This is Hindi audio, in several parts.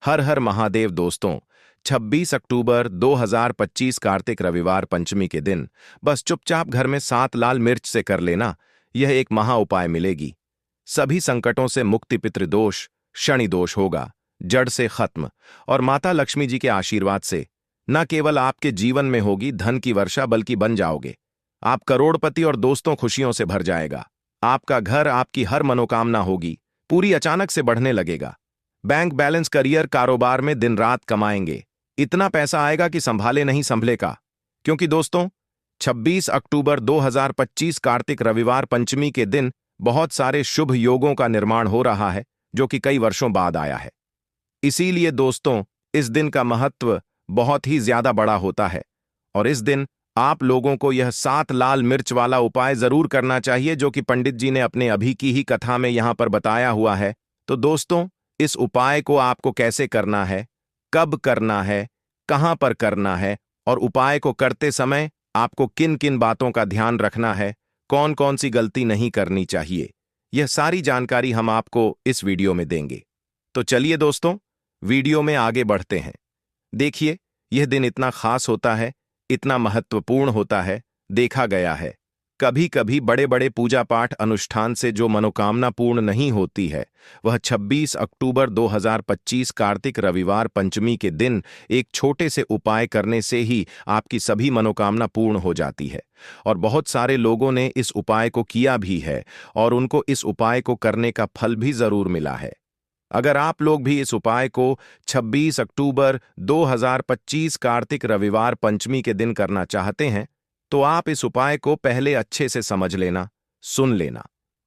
हर हर महादेव दोस्तों। 26 अक्टूबर 2025 कार्तिक रविवार पंचमी के दिन बस चुपचाप घर में 7 लाल मिर्च से कर लेना, यह एक महा उपाय मिलेगी। सभी संकटों से मुक्ति, पितृदोष शनि दोष होगा जड़ से खत्म, और माता लक्ष्मी जी के आशीर्वाद से न केवल आपके जीवन में होगी धन की वर्षा, बल्कि बन जाओगे आप करोड़पति और दोस्तों खुशियों से भर जाएगा। आपका घर, आपकी हर मनोकामना होगी पूरी, अचानक से बढ़ने लगेगा। बैंक बैलेंस, करियर, कारोबार में दिन रात कमाएंगे, इतना पैसा आएगा कि संभाले नहीं संभलेगा। क्योंकि दोस्तों 26 अक्टूबर 2025 कार्तिक रविवार पंचमी के दिन बहुत सारे शुभ योगों का निर्माण हो रहा है, जो कि कई वर्षों बाद आया है। इसीलिए दोस्तों इस दिन का महत्व बहुत ही ज्यादा बड़ा होता है, और इस दिन आप लोगों को यह 7 लाल मिर्च वाला उपाय जरूर करना चाहिए, जो कि पंडित जी ने अपने अभी की ही कथा में यहां पर बताया हुआ है। तो दोस्तों इस उपाय को आपको कैसे करना है, कब करना है, कहां पर करना है, और उपाय को करते समय आपको किन किन बातों का ध्यान रखना है, कौन कौन सी गलती नहीं करनी चाहिए, यह सारी जानकारी हम आपको इस वीडियो में देंगे। तो चलिए दोस्तों वीडियो में आगे बढ़ते हैं। देखिए यह दिन इतना खास होता है, इतना महत्वपूर्ण होता है। देखा गया है कभी कभी बड़े बड़े पूजा पाठ अनुष्ठान से जो मनोकामना पूर्ण नहीं होती है, वह 26 अक्टूबर 2025 कार्तिक रविवार पंचमी के दिन एक छोटे से उपाय करने से ही आपकी सभी मनोकामना पूर्ण हो जाती है। और बहुत सारे लोगों ने इस उपाय को किया भी है, और उनको इस उपाय को करने का फल भी जरूर मिला है। अगर आप लोग भी इस उपाय को 26 अक्टूबर 2025 कार्तिक रविवार पंचमी के दिन करना चाहते हैं, तो आप इस उपाय को पहले अच्छे से समझ लेना, सुन लेना,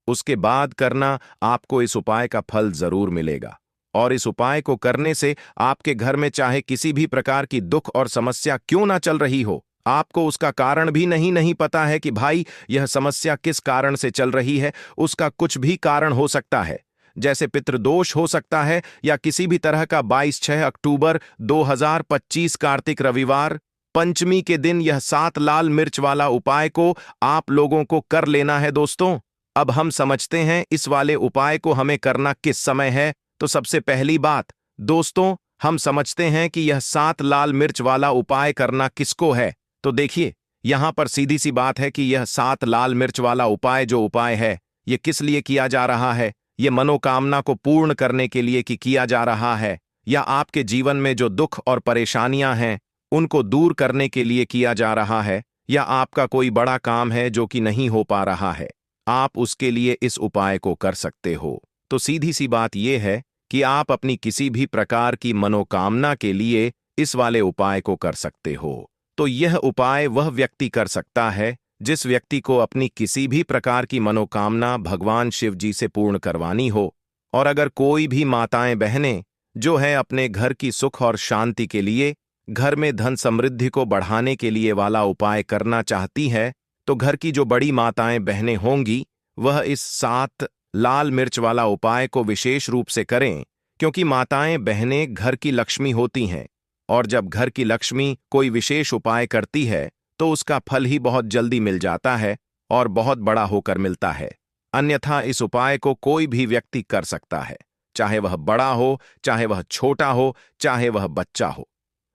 उसके बाद करना। आपको इस उपाय का फल जरूर मिलेगा, और इस उपाय को करने से आपके घर में चाहे किसी भी प्रकार की दुख और समस्या क्यों ना चल रही हो, आपको उसका कारण भी नहीं पता है कि भाई यह समस्या किस कारण से चल रही है, उसका कुछ भी कारण हो सकता है, जैसे पितृदोष हो सकता है या किसी भी तरह का। 22 अक्टूबर 2025 कार्तिक रविवार पंचमी के दिन यह 7 लाल मिर्च वाला उपाय को आप लोगों को कर लेना है। दोस्तों अब हम समझते हैं इस वाले उपाय को हमें करना किस समय है। तो सबसे पहली बात दोस्तों, हम समझते हैं कि यह 7 लाल मिर्च वाला उपाय करना किसको है। तो देखिए यहां पर सीधी सी बात है कि यह 7 लाल मिर्च वाला उपाय जो उपाय है, यह किस लिए किया जा रहा है। ये मनोकामना को पूर्ण करने के लिए किया जा रहा है, या आपके जीवन में जो दुख और परेशानियां हैं उनको दूर करने के लिए किया जा रहा है, या आपका कोई बड़ा काम है जो कि नहीं हो पा रहा है, आप उसके लिए इस उपाय को कर सकते हो। तो सीधी सी बात यह है कि आप अपनी किसी भी प्रकार की मनोकामना के लिए इस वाले उपाय को कर सकते हो। तो यह उपाय वह व्यक्ति कर सकता है जिस व्यक्ति को अपनी किसी भी प्रकार की मनोकामना भगवान शिव जी से पूर्ण करवानी हो। और अगर कोई भी माताएं बहनें जो है अपने घर की सुख और शांति के लिए, घर में धन समृद्धि को बढ़ाने के लिए वाला उपाय करना चाहती है, तो घर की जो बड़ी माताएं बहनें होंगी वह इस 7 लाल मिर्च वाला उपाय को विशेष रूप से करें, क्योंकि माताएं बहनें घर की लक्ष्मी होती हैं, और जब घर की लक्ष्मी कोई विशेष उपाय करती है तो उसका फल ही बहुत जल्दी मिल जाता है और बहुत बड़ा होकर मिलता है। अन्यथा इस उपाय को कोई भी व्यक्ति कर सकता है, चाहे वह बड़ा हो, चाहे वह छोटा हो, चाहे वह बच्चा हो।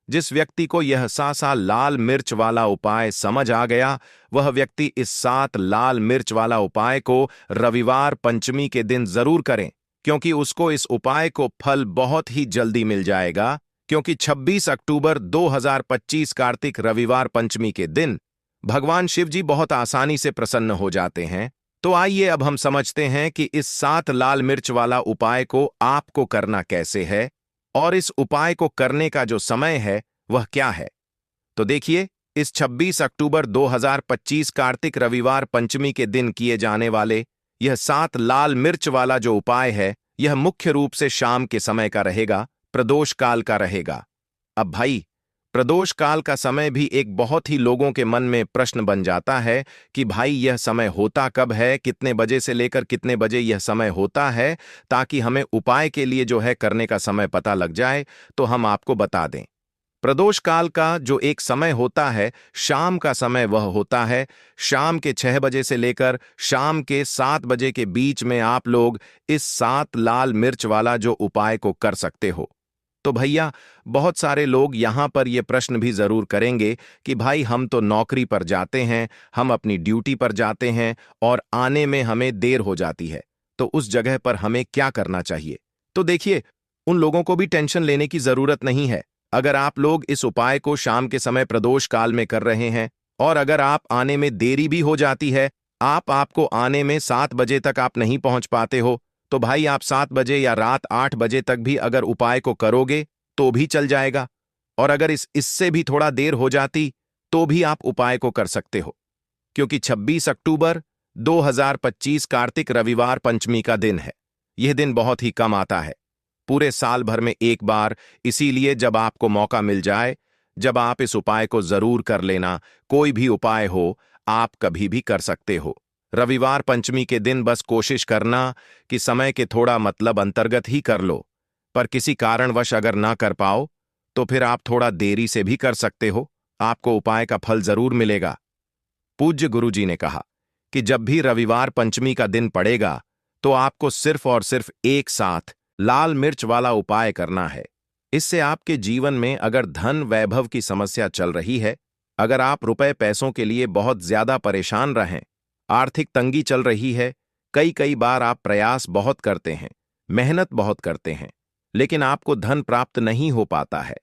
जिस व्यक्ति को यह 7 लाल मिर्च वाला उपाय समझ आ गया, वह व्यक्ति इस 7 लाल मिर्च वाला उपाय को रविवार पंचमी के दिन जरूर करें, क्योंकि उसको इस उपाय को फल बहुत ही जल्दी मिल जाएगा। क्योंकि 26 अक्टूबर 2025 कार्तिक रविवार पंचमी के दिन भगवान शिव जी बहुत आसानी से प्रसन्न हो जाते हैं। तो आइए अब हम समझते हैं कि इस 7 लाल मिर्च वाला उपाय को आपको करना कैसे है, और इस उपाय को करने का जो समय है वह क्या है। तो देखिए इस 26 अक्टूबर 2025 कार्तिक रविवार पंचमी के दिन किए जाने वाले यह 7 लाल मिर्च वाला जो उपाय है, यह मुख्य रूप से शाम के समय का रहेगा, प्रदोष काल का रहेगा। अब भाई प्रदोष काल का समय भी एक बहुत ही लोगों के मन में प्रश्न बन जाता है कि भाई यह समय होता कब है, कितने बजे से लेकर कितने बजे यह समय होता है, ताकि हमें उपाय के लिए जो है करने का समय पता लग जाए। तो हम आपको बता दें, प्रदोष काल का जो एक समय होता है, शाम का समय वह होता है शाम के 6 बजे से लेकर शाम के 7 बजे के बीच में आप लोग इस 7 लाल मिर्च वाला जो उपाय को कर सकते हो। तो भैया, बहुत सारे लोग यहाँ पर ये प्रश्न भी जरूर करेंगे कि भाई हम तो नौकरी पर जाते हैं, हम अपनी ड्यूटी पर जाते हैं और आने में हमें देर हो जाती है, तो उस जगह पर हमें क्या करना चाहिए। तो देखिए, उन लोगों को भी टेंशन लेने की जरूरत नहीं है। अगर आप लोग इस उपाय को शाम के समय प्रदोष काल में कर रहे हैं और अगर आप आने में देरी भी हो जाती है, आपको आने में 7 बजे तक आप नहीं पहुंच पाते हो, तो भाई आप 7 बजे या रात 8 बजे तक भी अगर उपाय को करोगे तो भी चल जाएगा। और अगर इससे भी थोड़ा देर हो जाती तो भी आप उपाय को कर सकते हो, क्योंकि 26 अक्टूबर 2025 कार्तिक रविवार पंचमी का दिन है। यह दिन बहुत ही कम आता है, पूरे साल भर में एक बार। इसीलिए जब आपको मौका मिल जाए, जब आप इस उपाय को जरूर कर लेना। कोई भी उपाय हो, आप कभी भी कर सकते हो। रविवार पंचमी के दिन बस कोशिश करना कि समय के थोड़ा मतलब अंतर्गत ही कर लो, पर किसी कारणवश अगर ना कर पाओ तो फिर आप थोड़ा देरी से भी कर सकते हो, आपको उपाय का फल जरूर मिलेगा। पूज्य गुरुजी ने कहा कि जब भी रविवार पंचमी का दिन पड़ेगा तो आपको सिर्फ और सिर्फ एक साथ लाल मिर्च वाला उपाय करना है। इससे आपके जीवन में अगर धन वैभव की समस्या चल रही है, अगर आप रुपए पैसों के लिए बहुत ज्यादा परेशान रहें, आर्थिक तंगी चल रही है, कई कई बार आप प्रयास बहुत करते हैं, मेहनत बहुत करते हैं, लेकिन आपको धन प्राप्त नहीं हो पाता है,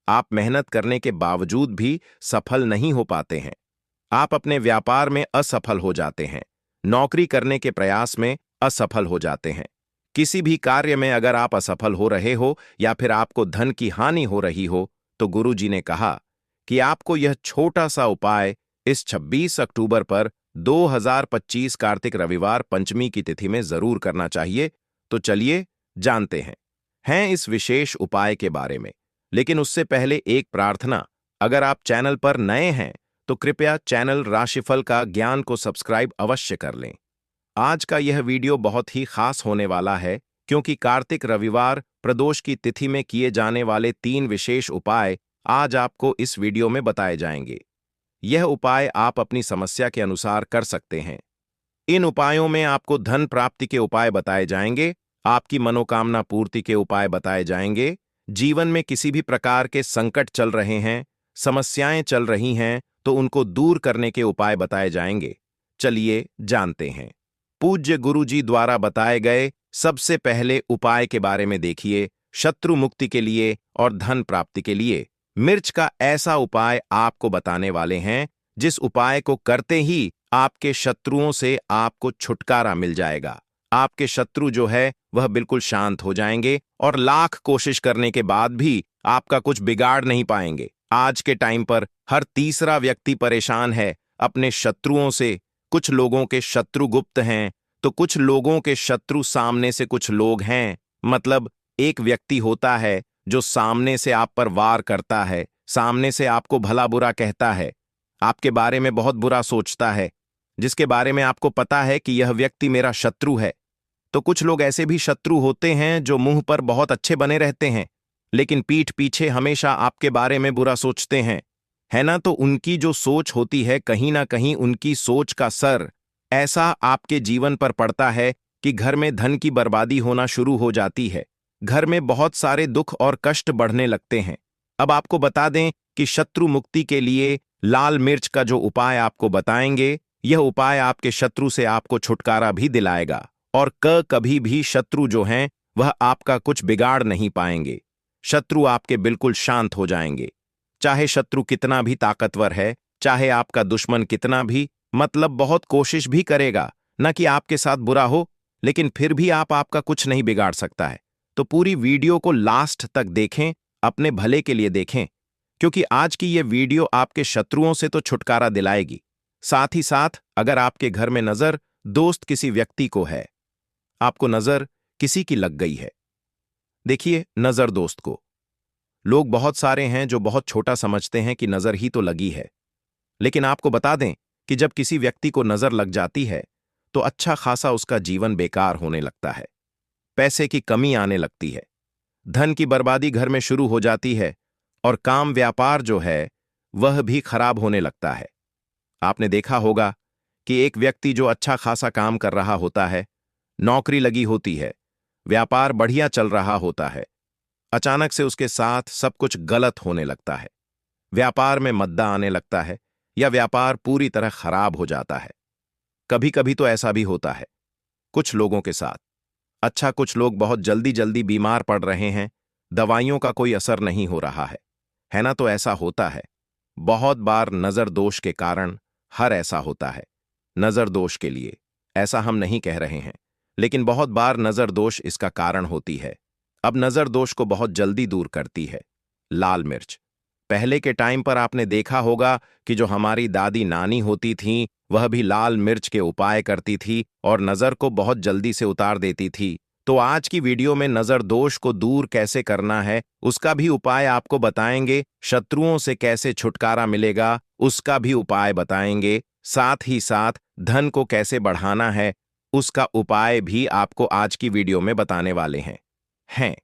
आप मेहनत करने के बावजूद भी सफल नहीं हो पाते हैं, आप अपने व्यापार में असफल हो जाते हैं, नौकरी करने के प्रयास में असफल हो जाते हैं, किसी भी कार्य में अगर आप असफल हो रहे हो या फिर आपको धन की हानि हो रही हो, तो गुरुजी ने कहा कि आपको यह छोटा सा उपाय इस 26 अक्टूबर पर 2025 कार्तिक रविवार पंचमी की तिथि में जरूर करना चाहिए। तो चलिए जानते हैं इस विशेष उपाय के बारे में। लेकिन उससे पहले एक प्रार्थना, अगर आप चैनल पर नए हैं तो कृपया चैनल राशिफल का ज्ञान को सब्सक्राइब अवश्य कर लें। आज का यह वीडियो बहुत ही खास होने वाला है, क्योंकि कार्तिक रविवार प्रदोष की तिथि में किए जाने वाले 3 विशेष उपाय आज आपको इस वीडियो में बताए जाएंगे। यह उपाय आप अपनी समस्या के अनुसार कर सकते हैं। इन उपायों में आपको धन प्राप्ति के उपाय बताए जाएंगे, आपकी मनोकामना पूर्ति के उपाय बताए जाएंगे, जीवन में किसी भी प्रकार के संकट चल रहे हैं, समस्याएं चल रही हैं, तो उनको दूर करने के उपाय बताए जाएंगे। चलिए जानते हैं। पूज्य गुरुजी द्वारा बताए गए सबसे पहले उपाय के बारे में देखिए। शत्रु मुक्ति के लिए और धन प्राप्ति के लिए मिर्च का ऐसा उपाय आपको बताने वाले हैं, जिस उपाय को करते ही आपके शत्रुओं से आपको छुटकारा मिल जाएगा। आपके शत्रु जो है वह बिल्कुल शांत हो जाएंगे और लाख कोशिश करने के बाद भी आपका कुछ बिगाड़ नहीं पाएंगे। आज के टाइम पर हर तीसरा व्यक्ति परेशान है अपने शत्रुओं से। कुछ लोगों के शत्रु गुप्त हैं, तो कुछ लोगों के शत्रु सामने से कुछ लोग हैं। मतलब एक व्यक्ति होता है जो सामने से आप पर वार करता है, सामने से आपको भला बुरा कहता है, आपके बारे में बहुत बुरा सोचता है, जिसके बारे में आपको पता है कि यह व्यक्ति मेरा शत्रु है। तो कुछ लोग ऐसे भी शत्रु होते हैं जो मुंह पर बहुत अच्छे बने रहते हैं, लेकिन पीठ पीछे हमेशा आपके बारे में बुरा सोचते हैं, है ना। तो उनकी जो सोच होती है, कहीं ना कहीं उनकी सोच का असर ऐसा आपके जीवन पर पड़ता है कि घर में धन की बर्बादी होना शुरू हो जाती है, घर में बहुत सारे दुख और कष्ट बढ़ने लगते हैं। अब आपको बता दें कि शत्रु मुक्ति के लिए लाल मिर्च का जो उपाय आपको बताएंगे, यह उपाय आपके शत्रु से आपको छुटकारा भी दिलाएगा और कभी भी शत्रु जो हैं वह आपका कुछ बिगाड़ नहीं पाएंगे। शत्रु आपके बिल्कुल शांत हो जाएंगे। चाहे शत्रु कितना भी ताकतवर है, चाहे आपका दुश्मन कितना भी मतलब बहुत कोशिश भी करेगा न कि आपके साथ बुरा हो, लेकिन फिर भी आपका कुछ नहीं बिगाड़ सकता है। तो पूरी वीडियो को लास्ट तक देखें, अपने भले के लिए देखें, क्योंकि आज की यह वीडियो आपके शत्रुओं से तो छुटकारा दिलाएगी, साथ ही साथ अगर आपके घर में नजर दोस्त किसी व्यक्ति को है, आपको नजर किसी की लग गई है, देखिए नजर दोस्त को, लोग बहुत सारे हैं जो बहुत छोटा समझते हैं कि नजर ही तो लगी है, लेकिन आपको बता दें कि जब किसी व्यक्ति को नजर लग जाती है तो अच्छा खासा उसका जीवन बेकार होने लगता है, पैसे की कमी आने लगती है, धन की बर्बादी घर में शुरू हो जाती है और काम व्यापार जो है वह भी खराब होने लगता है। आपने देखा होगा कि एक व्यक्ति जो अच्छा खासा काम कर रहा होता है, नौकरी लगी होती है, व्यापार बढ़िया चल रहा होता है, अचानक से उसके साथ सब कुछ गलत होने लगता है। व्यापार में मद्दा आने लगता है या व्यापार पूरी तरह खराब हो जाता है। कभी कभी तो ऐसा भी होता है कुछ लोगों के साथ। अच्छा, कुछ लोग बहुत जल्दी जल्दी बीमार पड़ रहे हैं, दवाइयों का कोई असर नहीं हो रहा है ना? तो ऐसा होता है बहुत बार नजर दोष के कारण। हर ऐसा होता है नजर दोष के लिए, ऐसा हम नहीं कह रहे हैं, लेकिन बहुत बार नजर दोष इसका कारण होती है। अब नजर दोष को बहुत जल्दी दूर करती है लाल मिर्च। पहले के टाइम पर आपने देखा होगा कि जो हमारी दादी नानी होती थीं, वह भी लाल मिर्च के उपाय करती थी और नजर को बहुत जल्दी से उतार देती थी। तो आज की वीडियो में नजर दोष को दूर कैसे करना है उसका भी उपाय आपको बताएंगे, शत्रुओं से कैसे छुटकारा मिलेगा उसका भी उपाय बताएंगे, साथ ही साथ धन को कैसे बढ़ाना है उसका उपाय भी आपको आज की वीडियो में बताने वाले हैं।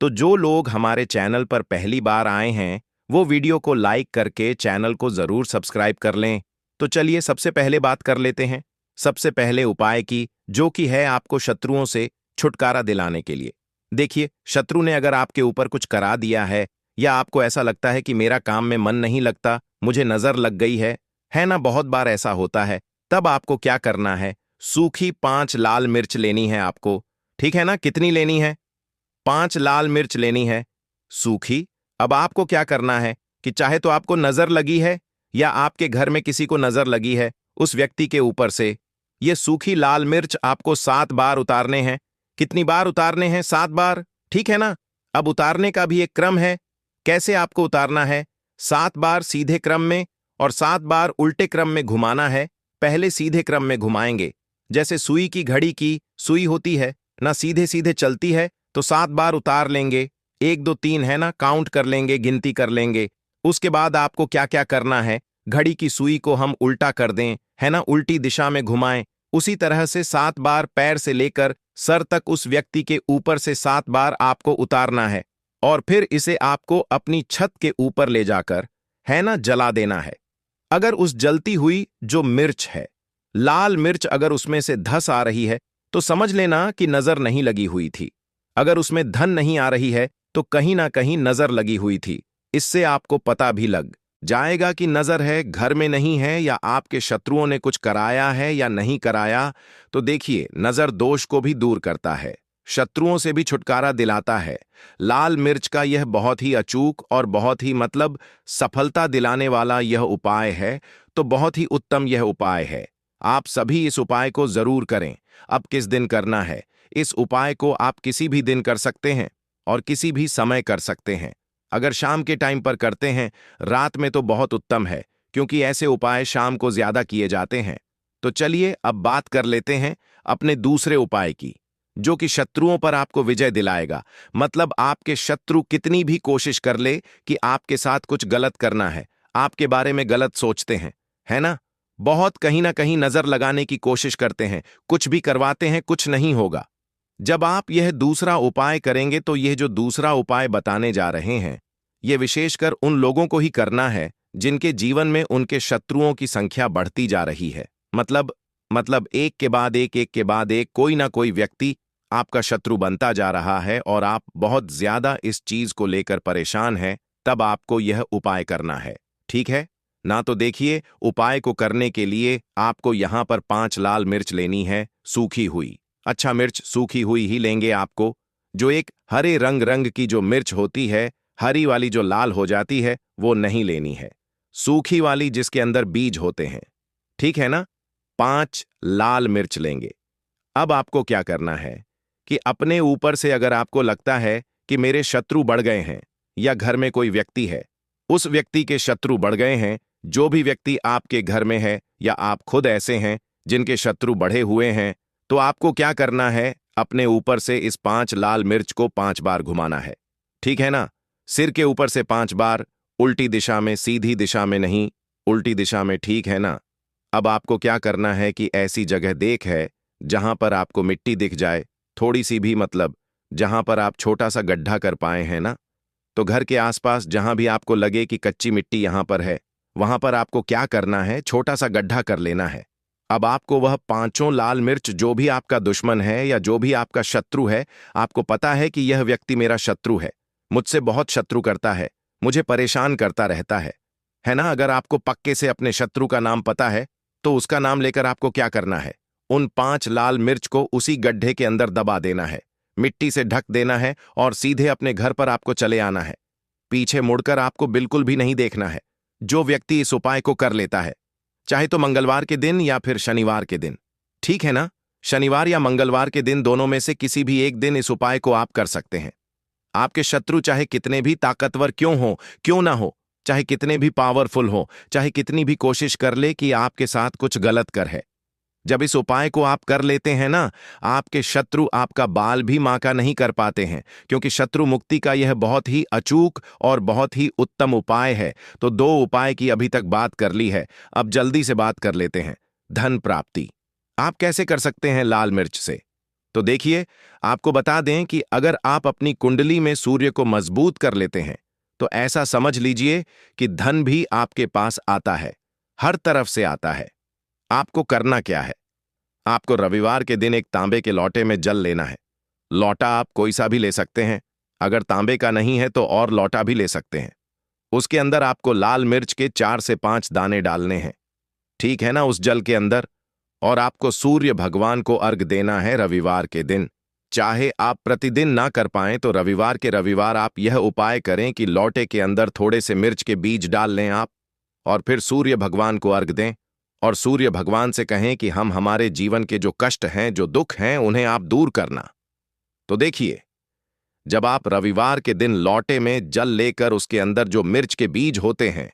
तो जो लोग हमारे चैनल पर पहली बार आए हैं वो वीडियो को लाइक करके चैनल को जरूर सब्सक्राइब कर लें। तो चलिए सबसे पहले बात कर लेते हैं सबसे पहले उपाय की, जो कि है आपको शत्रुओं से छुटकारा दिलाने के लिए। देखिए, शत्रु ने अगर आपके ऊपर कुछ करा दिया है या आपको ऐसा लगता है कि मेरा काम में मन नहीं लगता, मुझे नजर लग गई है ना? बहुत बार ऐसा होता है। तब आपको क्या करना है, सूखी 5 लाल मिर्च लेनी है आपको। ठीक है ना? कितनी लेनी है? 5 लाल मिर्च लेनी है सूखी। अब आपको क्या करना है कि चाहे तो आपको नजर लगी है या आपके घर में किसी को नजर लगी है, उस व्यक्ति के ऊपर से ये सूखी लाल मिर्च आपको 7 बार उतारने हैं। कितनी बार उतारने हैं? 7 बार, ठीक है ना? अब उतारने का भी एक क्रम है। कैसे आपको उतारना है? 7 बार सीधे क्रम में और 7 बार उल्टे क्रम में घुमाना है। पहले सीधे क्रम में घुमाएंगे, जैसे सुई की घड़ी की सुई होती है ना, सीधे सीधे चलती है, तो 7 बार उतार लेंगे। 1 2 3 है ना, काउंट कर लेंगे, गिनती कर लेंगे। उसके बाद आपको क्या क्या करना है, घड़ी की सुई को हम उल्टा कर दें, है ना, उल्टी दिशा में घुमाएं। उसी तरह से 7 बार पैर से लेकर सर तक उस व्यक्ति के ऊपर से 7 बार आपको उतारना है और फिर इसे आपको अपनी छत के ऊपर ले जाकर, है ना, जला देना है। अगर उस जलती हुई जो मिर्च है, लाल मिर्च, अगर उसमें से धस आ रही है तो समझ लेना कि नजर नहीं लगी हुई थी। अगर उसमें धन नहीं आ रही है तो कहीं ना कहीं नजर लगी हुई थी। इससे आपको पता भी लग जाएगा कि नजर है, घर में नहीं है, या आपके शत्रुओं ने कुछ कराया है या नहीं कराया। तो देखिए, नजर दोष को भी दूर करता है, शत्रुओं से भी छुटकारा दिलाता है। लाल मिर्च का यह बहुत ही अचूक और बहुत ही सफलता दिलाने वाला यह उपाय है। तो बहुत ही उत्तम यह उपाय है, आप सभी इस उपाय को जरूर करें। अब किस दिन करना है? इस उपाय को आप किसी भी दिन कर सकते हैं और किसी भी समय कर सकते हैं। अगर शाम के टाइम पर करते हैं, रात में, तो बहुत उत्तम है, क्योंकि ऐसे उपाय शाम को ज्यादा किए जाते हैं। तो चलिए अब बात कर लेते हैं अपने दूसरे उपाय की, जो कि शत्रुओं पर आपको विजय दिलाएगा। मतलब आपके शत्रु कितनी भी कोशिश कर ले कि आपके साथ कुछ गलत करना है, आपके बारे में गलत सोचते हैं, है ना, बहुत कहीं ना कहीं नजर लगाने की कोशिश करते हैं, कुछ भी करवाते हैं, कुछ नहीं होगा। जब आप यह दूसरा उपाय करेंगे तो यह जो दूसरा उपाय बताने जा रहे हैं, यह विशेषकर उन लोगों को ही करना है जिनके जीवन में उनके शत्रुओं की संख्या बढ़ती जा रही है। मतलब एक के बाद एक कोई ना कोई व्यक्ति आपका शत्रु बनता जा रहा है और आप बहुत ज्यादा इस चीज को लेकर परेशान हैं। तब आपको यह उपाय करना है, ठीक है ना? तो देखिए, उपाय को करने के लिए आपको यहां पर 5 लाल मिर्च लेनी है सूखी हुई। अच्छा, मिर्च सूखी हुई ही लेंगे आपको। जो एक हरे रंग की जो मिर्च होती है, हरी वाली जो लाल हो जाती है, वो नहीं लेनी है। सूखी वाली जिसके अंदर बीज होते हैं, ठीक है ना? 5 लाल मिर्च लेंगे। अब आपको क्या करना है कि अपने ऊपर से, अगर आपको लगता है कि मेरे शत्रु बढ़ गए हैं या घर में कोई व्यक्ति है, उस व्यक्ति के शत्रु बढ़ गए हैं, जो भी व्यक्ति आपके घर में है या आप खुद ऐसे हैं जिनके शत्रु बढ़े हुए हैं, तो आपको क्या करना है, अपने ऊपर से इस 5 लाल मिर्च को 5 बार घुमाना है, ठीक है ना? सिर के ऊपर से 5 बार, उल्टी दिशा में, सीधी दिशा में नहीं, उल्टी दिशा में, ठीक है ना? अब आपको क्या करना है कि ऐसी जगह देख है जहां पर आपको मिट्टी दिख जाए, थोड़ी सी भी, जहां पर आप छोटा सा गड्ढा कर पाए हैं ना, तो घर के आसपास जहां भी आपको लगे कि कच्ची मिट्टी यहां पर है, वहां पर आपको क्या करना है, छोटा सा गड्ढा कर लेना है। अब आपको वह 5 लाल मिर्च, जो भी आपका दुश्मन है या जो भी आपका शत्रु है, आपको पता है कि यह व्यक्ति मेरा शत्रु है, मुझसे बहुत शत्रु करता है, मुझे परेशान करता रहता है ना? अगर आपको पक्के से अपने शत्रु का नाम पता है, तो उसका नाम लेकर आपको क्या करना है? उन 5 लाल मिर्च को उसी गड्ढे के अंदर दबा देना है, मिट्टी से ढक देना है और सीधे अपने घर पर आपको चले आना है। पीछे मुड़कर आपको बिल्कुल भी नहीं देखना है। जो व्यक्ति इस उपाय को कर लेता है, चाहे तो मंगलवार के दिन या फिर शनिवार के दिन, ठीक है ना? शनिवार या मंगलवार के दिन दोनों में से किसी भी एक दिन इस उपाय को आप कर सकते हैं। आपके शत्रु चाहे कितने भी ताकतवर क्यों ना हो, चाहे कितने भी पावरफुल हो, चाहे कितनी भी कोशिश कर ले कि आपके साथ कुछ गलत कर है, जब इस उपाय को आप कर लेते हैं ना, आपके शत्रु आपका बाल भी माका नहीं कर पाते हैं, क्योंकि शत्रु मुक्ति का यह बहुत ही अचूक और बहुत ही उत्तम उपाय है। तो 2 उपाय की अभी तक बात कर ली है, अब जल्दी से बात कर लेते हैं। धन प्राप्ति आप कैसे कर सकते हैं लाल मिर्च से? तो देखिए, आपको बता दें कि अगर आप अपनी कुंडली में सूर्य को मजबूत कर लेते हैं, तो ऐसा समझ लीजिए कि धन भी आपके पास आता है, हर तरफ से आता है। आपको करना क्या है? आपको रविवार के दिन एक तांबे के लोटे में जल लेना है। लोटा आप कोई सा भी ले सकते हैं, अगर तांबे का नहीं है तो और लोटा भी ले सकते हैं। उसके अंदर आपको लाल मिर्च के 4 से 5 दाने डालने हैं, ठीक है ना, उस जल के अंदर। और आपको सूर्य भगवान को अर्घ देना है रविवार के दिन। चाहे आप प्रतिदिन ना कर पाएं तो रविवार के रविवार आप यह उपाय करें कि लोटे के अंदर थोड़े से मिर्च के बीज डाल लें आप, और फिर सूर्य भगवान को अर्घ दें और सूर्य भगवान से कहें कि हम हमारे जीवन के जो कष्ट हैं, जो दुख हैं, उन्हें आप दूर करना। तो देखिए, जब आप रविवार के दिन लोटे में जल लेकर उसके अंदर जो मिर्च के बीज होते हैं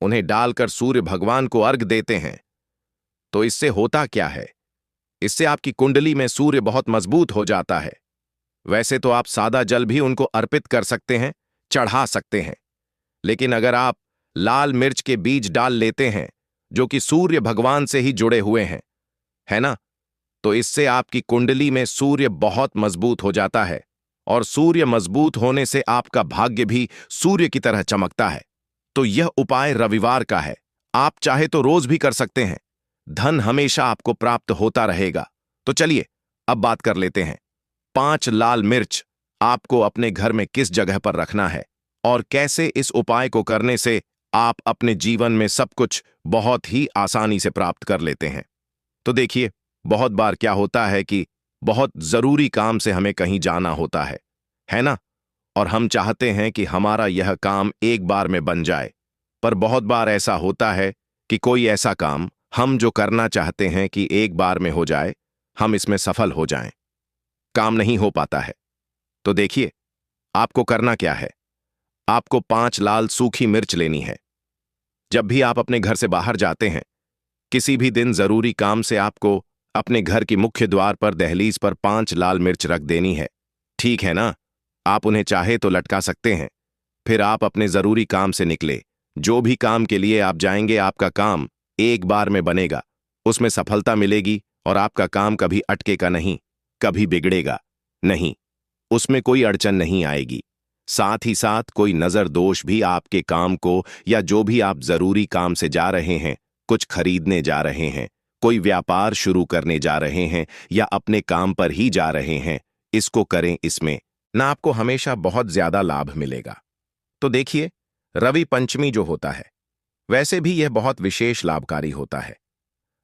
उन्हें डालकर सूर्य भगवान को अर्घ देते हैं, तो इससे होता क्या है? इससे आपकी कुंडली में सूर्य बहुत मजबूत हो जाता है। वैसे तो आप सादा जल भी उनको अर्पित कर सकते हैं, चढ़ा सकते हैं, लेकिन अगर आप लाल मिर्च के बीज डाल लेते हैं जो कि सूर्य भगवान से ही जुड़े हुए हैं, है ना, तो इससे आपकी कुंडली में सूर्य बहुत मजबूत हो जाता है और सूर्य मजबूत होने से आपका भाग्य भी सूर्य की तरह चमकता है। तो यह उपाय रविवार का है, आप चाहे तो रोज भी कर सकते हैं। धन हमेशा आपको प्राप्त होता रहेगा। तो चलिए अब बात कर लेते हैं, 5 लाल मिर्च आपको अपने घर में किस जगह पर रखना है और कैसे इस उपाय को करने से आप अपने जीवन में सब कुछ बहुत ही आसानी से प्राप्त कर लेते हैं। तो देखिए, बहुत बार क्या होता है कि बहुत जरूरी काम से हमें कहीं जाना होता है ना, और हम चाहते हैं कि हमारा यह काम एक बार में बन जाए, पर बहुत बार ऐसा होता है कि कोई ऐसा काम हम जो करना चाहते हैं कि एक बार में हो जाए, हम इसमें सफल हो जाएं, काम नहीं हो पाता है। तो देखिए, आपको करना क्या है? आपको 5 लाल सूखी मिर्च लेनी है। जब भी आप अपने घर से बाहर जाते हैं, किसी भी दिन जरूरी काम से आपको अपने घर की मुख्य द्वार पर दहलीज पर 5 लाल मिर्च रख देनी है, ठीक है ना? आप उन्हें चाहे तो लटका सकते हैं। फिर आप अपने जरूरी काम से निकले, जो भी काम के लिए आप जाएंगे, आपका काम एक बार में बनेगा, उसमें सफलता मिलेगी और आपका काम कभी अटकेगा नहीं, कभी बिगड़ेगा नहीं, उसमें कोई अड़चन नहीं आएगी। साथ ही साथ कोई नजर दोष भी आपके काम को, या जो भी आप जरूरी काम से जा रहे हैं, कुछ खरीदने जा रहे हैं, कोई व्यापार शुरू करने जा रहे हैं या अपने काम पर ही जा रहे हैं, इसको करें, इसमें ना आपको हमेशा बहुत ज्यादा लाभ मिलेगा। तो देखिए, रवि पंचमी जो होता है, वैसे भी यह बहुत विशेष लाभकारी होता है।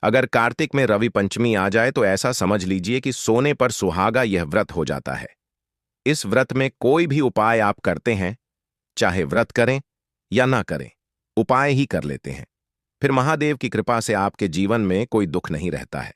अगर कार्तिक में रवि पंचमी आ जाए तो ऐसा समझ लीजिए कि सोने पर सुहागा यह व्रत हो जाता है। इस व्रत में कोई भी उपाय आप करते हैं, चाहे व्रत करें या ना करें, उपाय ही कर लेते हैं, फिर महादेव की कृपा से आपके जीवन में कोई दुख नहीं रहता है।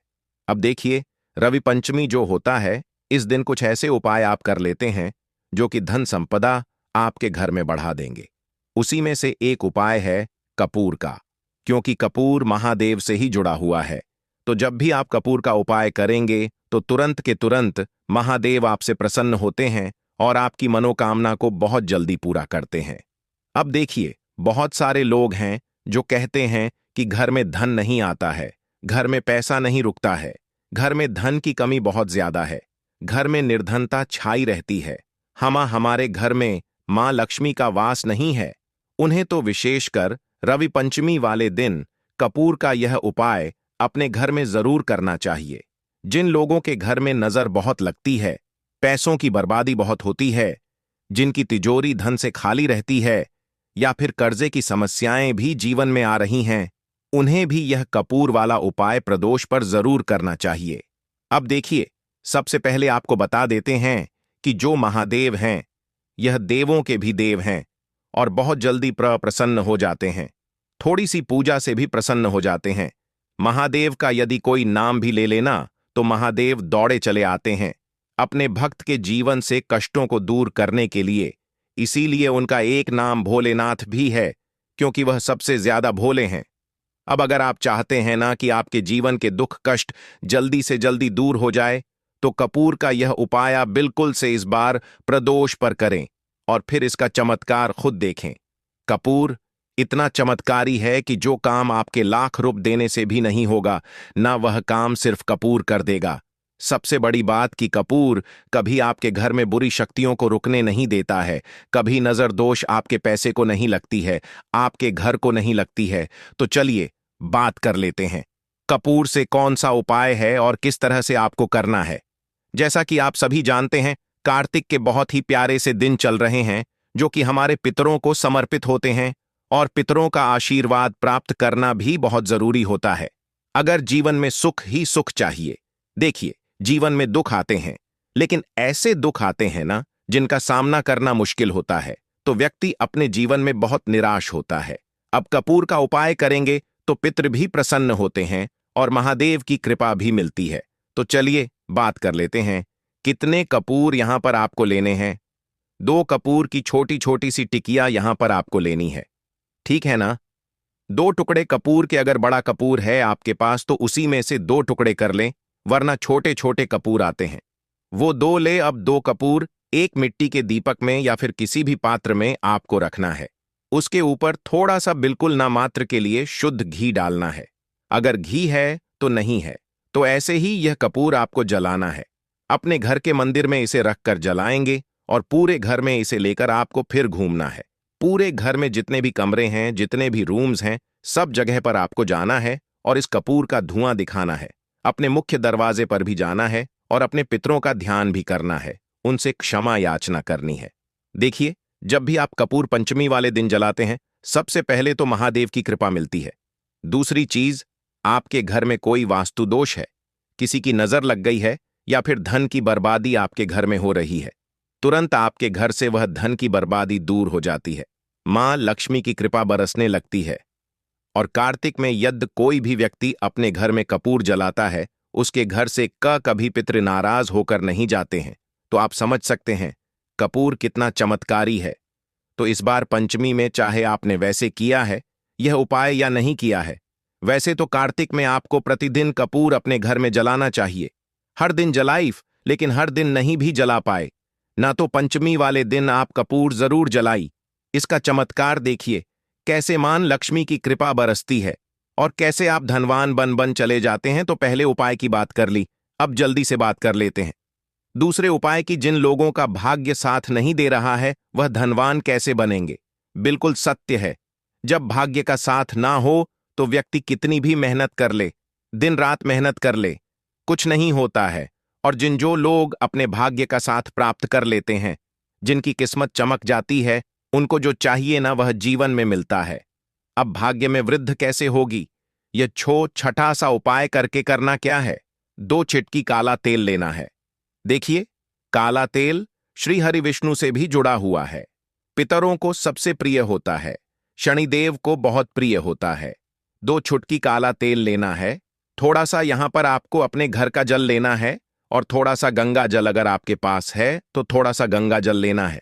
अब देखिए, रवि पंचमी जो होता है, इस दिन कुछ ऐसे उपाय आप कर लेते हैं जो कि धन संपदा आपके घर में बढ़ा देंगे। उसी में से एक उपाय है कपूर का, क्योंकि कपूर महादेव से ही जुड़ा हुआ है। तो जब भी आप कपूर का उपाय करेंगे तो तुरंत के तुरंत महादेव आपसे प्रसन्न होते हैं और आपकी मनोकामना को बहुत जल्दी पूरा करते हैं। अब देखिए, बहुत सारे लोग हैं जो कहते हैं कि घर में धन नहीं आता है, घर में पैसा नहीं रुकता है, घर में धन की कमी बहुत ज्यादा है, घर में निर्धनता छाई रहती है, हमारे घर में मां लक्ष्मी का वास नहीं है। उन्हें तो विशेषकर रवि पंचमी वाले दिन कपूर का यह उपाय अपने घर में जरूर करना चाहिए। जिन लोगों के घर में नजर बहुत लगती है, पैसों की बर्बादी बहुत होती है, जिनकी तिजोरी धन से खाली रहती है या फिर कर्जे की समस्याएं भी जीवन में आ रही हैं, उन्हें भी यह कपूर वाला उपाय प्रदोष पर जरूर करना चाहिए। अब देखिए, सबसे पहले आपको बता देते हैं कि जो महादेव हैं, यह देवों के भी देव हैं और बहुत जल्दी प्रसन्न हो जाते हैं। थोड़ी सी पूजा से भी प्रसन्न हो जाते हैं। महादेव का यदि कोई नाम भी ले लेना तो महादेव दौड़े चले आते हैं अपने भक्त के जीवन से कष्टों को दूर करने के लिए। इसीलिए उनका एक नाम भोलेनाथ भी है, क्योंकि वह सबसे ज्यादा भोले हैं। अब अगर आप चाहते हैं ना कि आपके जीवन के दुख कष्ट जल्दी से जल्दी दूर हो जाए, तो कपूर का यह उपाय आप बिल्कुल से इस बार प्रदोष पर करें और फिर इसका चमत्कार खुद देखें। कपूर इतना चमत्कारी है कि जो काम आपके लाख रुपए देने से भी नहीं होगा, ना वह काम सिर्फ कपूर कर देगा। सबसे बड़ी बात कि कपूर कभी आपके घर में बुरी शक्तियों को रुकने नहीं देता है, कभी नजर दोष आपके पैसे को नहीं लगती है, आपके घर को नहीं लगती है। तो चलिए बात कर लेते हैं, कपूर से कौन सा उपाय है और किस तरह से आपको करना है। जैसा कि आप सभी जानते हैं, कार्तिक के बहुत ही प्यारे से दिन चल रहे हैं, जो कि हमारे पितरों को समर्पित होते हैं, और पितरों का आशीर्वाद प्राप्त करना भी बहुत जरूरी होता है अगर जीवन में सुख ही सुख चाहिए। देखिए, जीवन में दुख आते हैं, लेकिन ऐसे दुख आते हैं ना जिनका सामना करना मुश्किल होता है, तो व्यक्ति अपने जीवन में बहुत निराश होता है। अब कपूर का उपाय करेंगे तो पितृ भी प्रसन्न होते हैं और महादेव की कृपा भी मिलती है। तो चलिए बात कर लेते हैं, कितने कपूर यहां पर आपको लेने हैं। 2 कपूर की छोटी छोटी सी टिकिया यहां पर आपको लेनी है, ठीक है ना। 2 टुकड़े कपूर के, अगर बड़ा कपूर है आपके पास तो उसी में से 2 टुकड़े कर लें, वरना छोटे छोटे कपूर आते हैं, वो 2 ले। अब 2 कपूर एक मिट्टी के दीपक में या फिर किसी भी पात्र में आपको रखना है। उसके ऊपर थोड़ा सा बिल्कुल नामात्र के लिए शुद्ध घी डालना है। अगर घी है तो नहीं है तो ऐसे ही यह कपूर आपको जलाना है। अपने घर के मंदिर में इसे रखकर जलाएंगे और पूरे घर में इसे लेकर आपको फिर घूमना है। पूरे घर में जितने भी कमरे हैं, जितने भी रूम्स हैं, सब जगह पर आपको जाना है और इस कपूर का धुआं दिखाना है। अपने मुख्य दरवाजे पर भी जाना है और अपने पितरों का ध्यान भी करना है, उनसे क्षमा याचना करनी है। देखिए, जब भी आप कपूर पंचमी वाले दिन जलाते हैं, सबसे पहले तो महादेव की कृपा मिलती है। दूसरी चीज, आपके घर में कोई वास्तु दोष है, किसी की नजर लग गई है या फिर धन की बर्बादी आपके घर में हो रही है, तुरंत आपके घर से वह धन की बर्बादी दूर हो जाती है। मां लक्ष्मी की कृपा बरसने लगती है। और कार्तिक में यदि कोई भी व्यक्ति अपने घर में कपूर जलाता है, उसके घर से कभी पितृ नाराज होकर नहीं जाते हैं। तो आप समझ सकते हैं कपूर कितना चमत्कारी है। तो इस बार पंचमी में चाहे आपने वैसे किया है यह उपाय या नहीं किया है, वैसे तो कार्तिक में आपको प्रतिदिन कपूर अपने घर में जलाना चाहिए। हर दिन जलाइफ, लेकिन हर दिन नहीं भी जला पाए ना तो पंचमी वाले दिन आप कपूर जरूर जलाई। इसका चमत्कार देखिए, कैसे मान लक्ष्मी की कृपा बरसती है और कैसे आप धनवान बन बन चले जाते हैं। तो पहले उपाय की बात कर ली, अब जल्दी से बात कर लेते हैं दूसरे उपाय की। जिन लोगों का भाग्य साथ नहीं दे रहा है वह धनवान कैसे बनेंगे। बिल्कुल सत्य है, जब भाग्य का साथ ना हो तो व्यक्ति कितनी भी मेहनत कर ले, दिन रात मेहनत कर ले, कुछ नहीं होता है। और जो लोग अपने भाग्य का साथ प्राप्त कर लेते हैं, जिनकी किस्मत चमक जाती है, उनको जो चाहिए ना वह जीवन में मिलता है। अब भाग्य में वृद्धि कैसे होगी, यह छठा सा उपाय करके करना क्या है, 2 चिटकी काला तेल लेना है। देखिए, काला तेल श्री हरि विष्णु से भी जुड़ा हुआ है, पितरों को सबसे प्रिय होता है, शनिदेव को बहुत प्रिय होता है। 2 चुटकी काला तेल लेना है। थोड़ा सा यहां पर आपको अपने घर का जल लेना है और थोड़ा सा गंगा जल, अगर आपके पास है तो थोड़ा सा गंगा जल लेना है।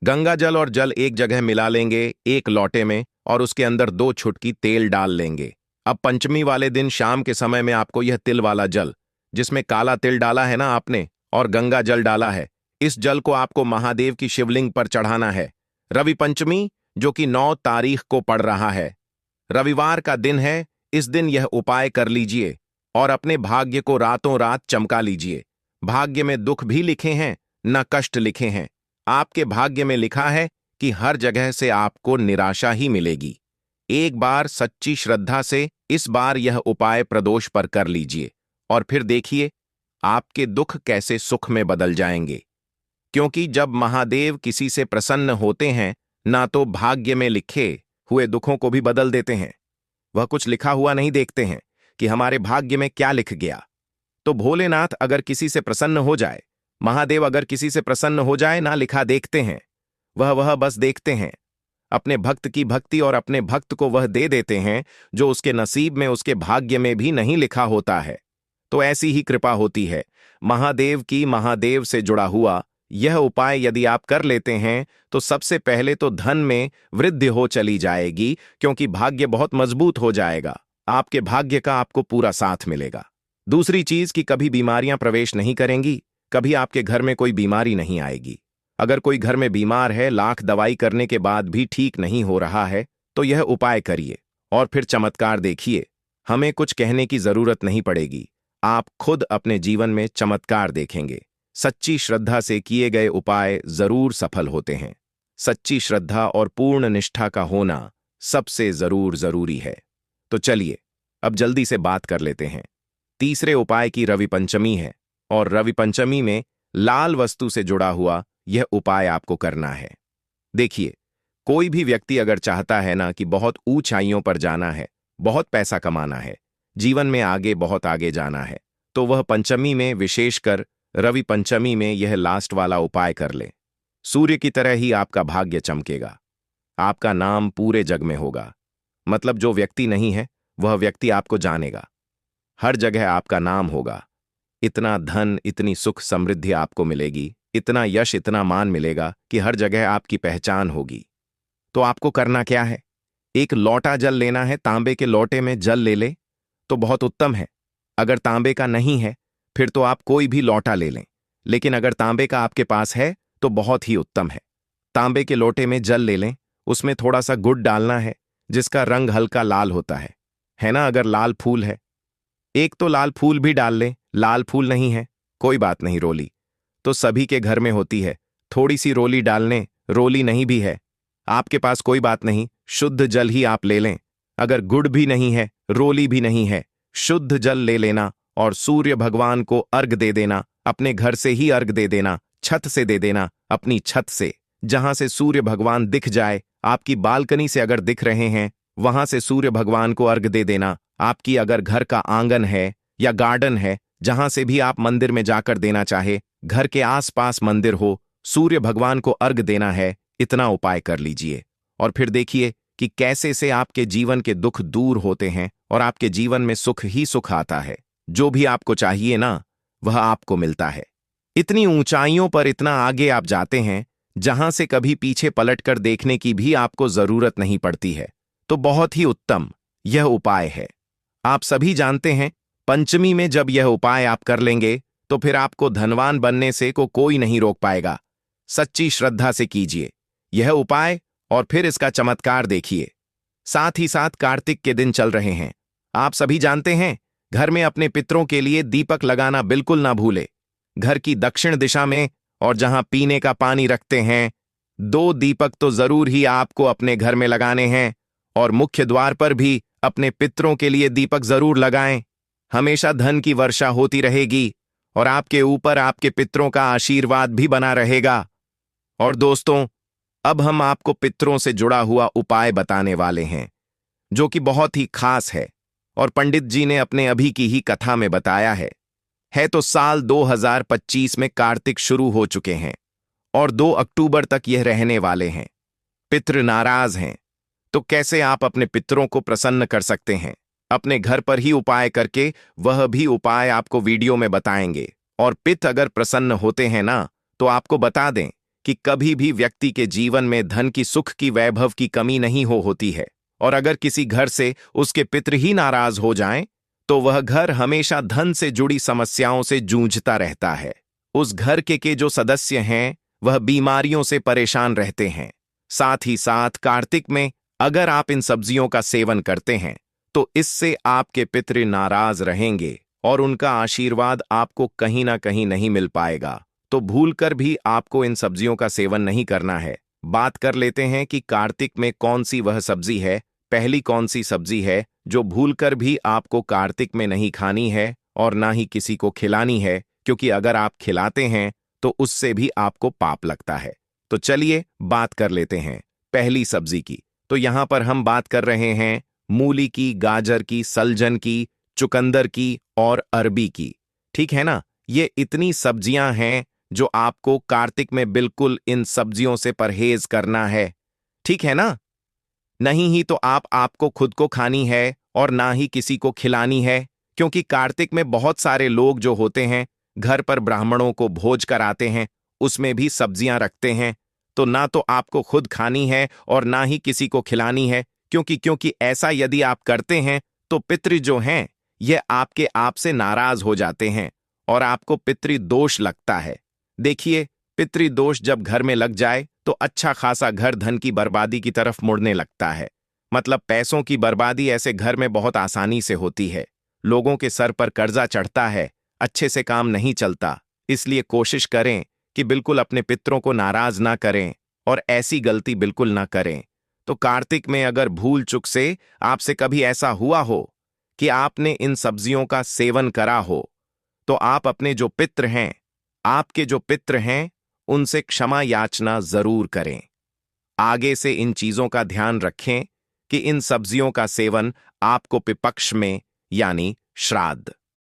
गंगा जल और जल एक जगह मिला लेंगे एक लोटे में और उसके अंदर 2 चुटकी तेल डाल लेंगे। अब पंचमी वाले दिन शाम के समय में आपको यह तिल वाला जल, जिसमें काला तिल डाला है ना आपने और गंगा जल डाला है, इस जल को आपको महादेव की शिवलिंग पर चढ़ाना है। रवि पंचमी, जो कि 9 तारीख को पड़ रहा है, रविवार का दिन है, इस दिन यह उपाय कर लीजिए और अपने भाग्य को रातों रात चमका लीजिए। भाग्य में दुख भी लिखे हैं न कष्ट लिखे हैं। आपके भाग्य में लिखा है कि हर जगह से आपको निराशा ही मिलेगी। एक बार सच्ची श्रद्धा से इस बार यह उपाय प्रदोष पर कर लीजिए और फिर देखिए आपके दुख कैसे सुख में बदल जाएंगे। क्योंकि जब महादेव किसी से प्रसन्न होते हैं, ना तो भाग्य में लिखे हुए दुखों को भी बदल देते हैं। वह कुछ लिखा हुआ नहीं देखते हैं कि हमारे भाग्य में क्या लिख गया। तो भोलेनाथ अगर किसी से प्रसन्न हो जाए, महादेव अगर किसी से प्रसन्न हो जाए, ना लिखा देखते हैं, वह बस देखते हैं अपने भक्त की भक्ति, और अपने भक्त को वह दे देते हैं जो उसके नसीब में, उसके भाग्य में भी नहीं लिखा होता है। तो ऐसी ही कृपा होती है महादेव की। महादेव से जुड़ा हुआ यह उपाय यदि आप कर लेते हैं तो सबसे पहले तो धन में वृद्धि हो चली जाएगी, क्योंकि भाग्य बहुत मजबूत हो जाएगा। आपके भाग्य का आपको पूरा साथ मिलेगा। दूसरी चीज कि कभी बीमारियां प्रवेश नहीं करेंगी, कभी आपके घर में कोई बीमारी नहीं आएगी। अगर कोई घर में बीमार है, लाख दवाई करने के बाद भी ठीक नहीं हो रहा है, तो यह उपाय करिए और फिर चमत्कार देखिए। हमें कुछ कहने की जरूरत नहीं पड़ेगी, आप खुद अपने जीवन में चमत्कार देखेंगे। सच्ची श्रद्धा से किए गए उपाय जरूर सफल होते हैं। सच्ची श्रद्धा और पूर्ण निष्ठा का होना सबसे जरूरी है। तो चलिए अब जल्दी से बात कर लेते हैं। तीसरे उपाय की रवि पंचमी है, और रवि पंचमी में लाल वस्तु से जुड़ा हुआ यह उपाय आपको करना है। देखिए, कोई भी व्यक्ति अगर चाहता है ना कि बहुत ऊंचाइयों पर जाना है, बहुत पैसा कमाना है, जीवन में आगे बहुत आगे जाना है, तो वह पंचमी में, विशेषकर रवि पंचमी में यह लास्ट वाला उपाय कर ले। सूर्य की तरह ही आपका भाग्य चमकेगा, आपका नाम पूरे जग में होगा। मतलब जो व्यक्ति नहीं है वह व्यक्ति आपको जानेगा, हर जगह आपका नाम होगा। इतना धन, इतनी सुख समृद्धि आपको मिलेगी, इतना यश, इतना मान मिलेगा कि हर जगह आपकी पहचान होगी। तो आपको करना क्या है? एक लोटा जल लेना है। तांबे के लोटे में जल ले ले तो बहुत उत्तम है। अगर तांबे का नहीं है फिर तो आप कोई भी लोटा ले लें, लेकिन अगर तांबे का आपके पास है तो बहुत ही उत्तम है। तांबे के लोटे में जल ले लें, उसमें थोड़ा सा गुड़ डालना है जिसका रंग हल्का लाल होता है ना। अगर लाल फूल है, एक तो लाल फूल भी डाल लें। लाल फूल नहीं है, कोई बात नहीं, रोली तो सभी के घर में होती है, थोड़ी सी रोली डालने। रोली नहीं भी है आपके पास, कोई बात नहीं, शुद्ध जल ही आप ले लें। अगर गुड़ भी नहीं है, रोली भी नहीं है, शुद्ध जल ले लेना और सूर्य भगवान को अर्घ दे देना। अपने घर से ही अर्घ दे देना, छत से दे देना, अपनी छत से, जहां से सूर्य भगवान दिख जाए। आपकी बालकनी से अगर दिख रहे हैं, वहां से सूर्य भगवान को अर्घ दे देना। आपकी अगर घर का आंगन है या गार्डन है, जहां से भी आप मंदिर में जाकर देना चाहे, घर के आसपास मंदिर हो, सूर्य भगवान को अर्घ देना है। इतना उपाय कर लीजिए और फिर देखिए कि कैसे से आपके जीवन के दुख दूर होते हैं और आपके जीवन में सुख ही सुख आता है। जो भी आपको चाहिए ना, वह आपको मिलता है। इतनी ऊंचाइयों पर इतना आगे आप जाते हैं जहां से कभी पीछे पलटकर देखने की भी आपको जरूरत नहीं पड़ती है। तो बहुत ही उत्तम यह उपाय है। आप सभी जानते हैं, पंचमी में जब यह उपाय आप कर लेंगे तो फिर आपको धनवान बनने से कोई नहीं रोक पाएगा। सच्ची श्रद्धा से कीजिए यह उपाय और फिर इसका चमत्कार देखिए। साथ ही साथ कार्तिक के दिन चल रहे हैं। आप सभी जानते हैं, घर में अपने पितरों के लिए दीपक लगाना बिल्कुल ना भूले। घर की दक्षिण दिशा में और जहां पीने का पानी रखते हैं, 2 दीपक तो जरूर ही आपको अपने घर में लगाने हैं। और मुख्य द्वार पर भी अपने पितरों के लिए दीपक जरूर लगाएं। हमेशा धन की वर्षा होती रहेगी और आपके ऊपर आपके पितरों का आशीर्वाद भी बना रहेगा। और दोस्तों, अब हम आपको पितरों से जुड़ा हुआ उपाय बताने वाले हैं, जो कि बहुत ही खास है और पंडित जी ने अपने अभी की ही कथा में बताया है। तो साल 2025 में कार्तिक शुरू हो चुके हैं और 2 अक्टूबर तक यह रहने वाले हैं। पितृ नाराज हैं, तो कैसे आप अपने पितरों को प्रसन्न कर सकते हैं? अपने घर पर ही उपाय करके, वह भी उपाय आपको वीडियो में बताएंगे। और पित अगर प्रसन्न होते हैं ना, तो आपको बता दें कि कभी भी व्यक्ति के जीवन में धन की, सुख की, वैभव की कमी नहीं होती है। और अगर किसी घर से उसके पितृ ही नाराज हो जाएं, तो वह घर हमेशा धन से जुड़ी समस्याओं से जूझता रहता है। उस घर के जो सदस्य हैं वह बीमारियों से परेशान रहते हैं। साथ ही साथ कार्तिक में अगर आप इन सब्जियों का सेवन करते हैं तो इससे आपके पितृ नाराज रहेंगे और उनका आशीर्वाद आपको कहीं ना कहीं नहीं मिल पाएगा। तो भूलकर भी आपको इन सब्जियों का सेवन नहीं करना है। बात कर लेते हैं कि कार्तिक में कौन सी वह सब्जी है, पहली कौन सी सब्जी है जो भूलकर भी आपको कार्तिक में नहीं खानी है और ना ही किसी को खिलानी है, क्योंकि अगर आप खिलाते हैं तो उससे भी आपको पाप लगता है। तो चलिए बात कर लेते हैं पहली सब्जी की। तो यहां पर हम बात कर रहे हैं मूली की, गाजर की, सलजन की, चुकंदर की और अरबी की। ठीक है ना? ये इतनी सब्जियां हैं जो आपको कार्तिक में बिल्कुल इन सब्जियों से परहेज करना है। ठीक है ना? नहीं ही तो आपको खुद को खानी है और ना ही किसी को खिलानी है, क्योंकि कार्तिक में बहुत सारे लोग जो होते हैं घर पर ब्राह्मणों को भोज कराते हैं, उसमें भी सब्जियां रखते हैं। तो ना तो आपको खुद खानी है और ना ही किसी को खिलानी है, क्योंकि ऐसा यदि आप करते हैं तो पितृ जो हैं ये आपके आप से नाराज हो जाते हैं और आपको पितृदोष लगता है। देखिए, पितृदोष जब घर में लग जाए तो अच्छा खासा घर धन की बर्बादी की तरफ मुड़ने लगता है। मतलब पैसों की बर्बादी ऐसे घर में बहुत आसानी से होती है। लोगों के सर पर कर्जा चढ़ता है, अच्छे से काम नहीं चलता। इसलिए कोशिश करें कि बिल्कुल अपने पितरों को नाराज ना करें और ऐसी गलती बिल्कुल ना करें। तो कार्तिक में अगर भूल चूक से आपसे कभी ऐसा हुआ हो कि आपने इन सब्जियों का सेवन करा हो, तो आप अपने जो पितृ हैं, आपके जो पितृ हैं, उनसे क्षमा याचना जरूर करें। आगे से इन चीजों का ध्यान रखें कि इन सब्जियों का सेवन आपको पिपक्ष में यानी श्राद्ध